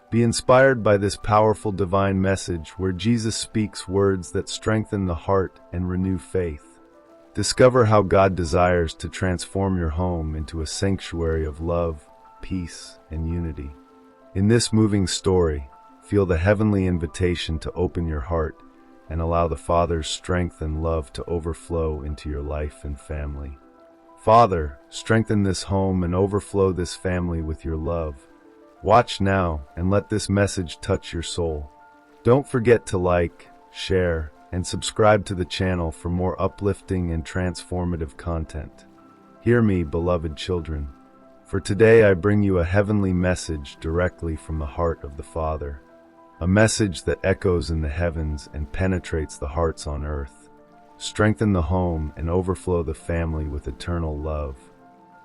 Be inspired by this powerful divine message where Jesus speaks words that strengthen the heart and renew faith. Discover how God desires to transform your home into a sanctuary of love, peace, and unity. In this moving story, feel the heavenly invitation to open your heart and allow the Father's strength and love to overflow into your life and family. Father, strengthen this home and overflow this family with your love. Watch now and let this message touch your soul. Don't forget to like, share, and subscribe to the channel for more uplifting and transformative content. Hear me, beloved children, for today I bring you a heavenly message directly from the heart of the Father, a message that echoes in the heavens and penetrates the hearts on earth. Strengthen the home and overflow the family with eternal love.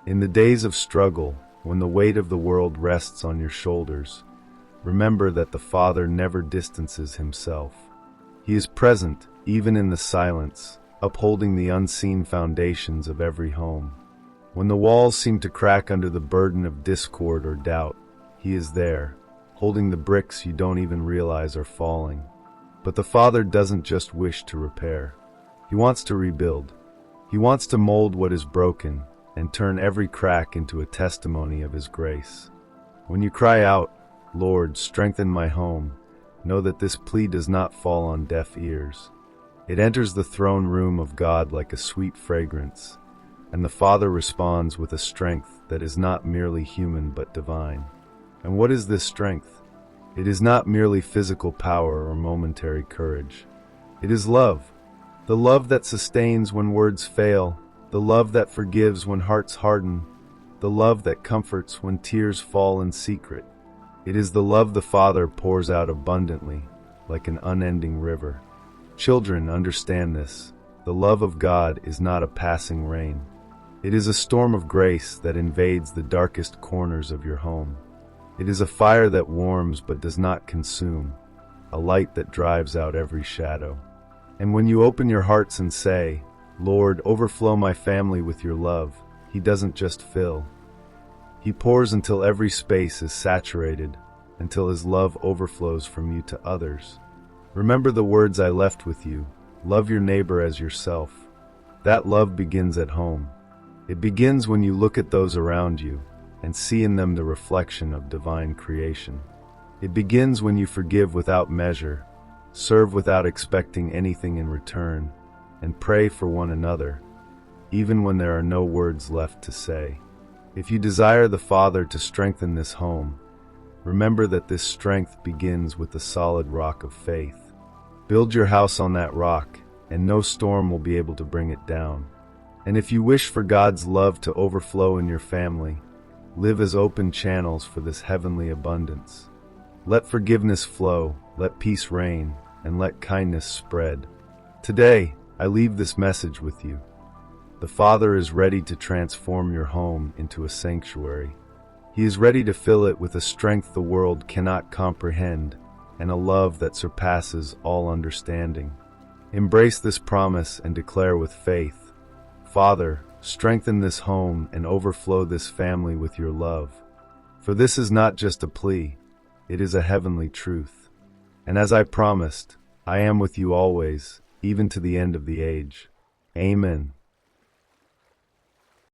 In the days of struggle, when the weight of the world rests on your shoulders, remember that the Father never distances himself. He is present, even in the silence, upholding the unseen foundations of every home. When the walls seem to crack under the burden of discord or doubt, he is there, holding the bricks you don't even realize are falling. But the Father doesn't just wish to repair. He wants to rebuild. He wants to mold what is broken and turn every crack into a testimony of his grace. When you cry out, "Lord, strengthen my home," know that this plea does not fall on deaf ears. It enters the throne room of God like a sweet fragrance, and the Father responds with a strength that is not merely human but divine. And what is this strength? It is not merely physical power or momentary courage. It is love, the love that sustains when words fail, the love that forgives when hearts harden, the love that comforts when tears fall in secret. It is the love the Father pours out abundantly, like an unending river. Children, understand this. The love of God is not a passing rain. It is a storm of grace that invades the darkest corners of your home. It is a fire that warms but does not consume, a light that drives out every shadow. And when you open your hearts and say, "Lord, overflow my family with your love," he doesn't just fill. He pours until every space is saturated, until his love overflows from you to others. Remember the words I left with you: love your neighbor as yourself. That love begins at home. It begins when you look at those around you and see in them the reflection of divine creation. It begins when you forgive without measure, serve without expecting anything in return, and pray for one another, even when there are no words left to say. If you desire the Father to strengthen this home, remember that this strength begins with the solid rock of faith. Build your house on that rock, and no storm will be able to bring it down. And if you wish for God's love to overflow in your family, live as open channels for this heavenly abundance. Let forgiveness flow, let peace reign, and let kindness spread. Today, I leave this message with you. The Father is ready to transform your home into a sanctuary. He is ready to fill it with a strength the world cannot comprehend and a love that surpasses all understanding. Embrace this promise and declare with faith, "Father, strengthen this home and overflow this family with your love." For this is not just a plea, it is a heavenly truth. And as I promised, I am with you always, even to the end of the age. Amen.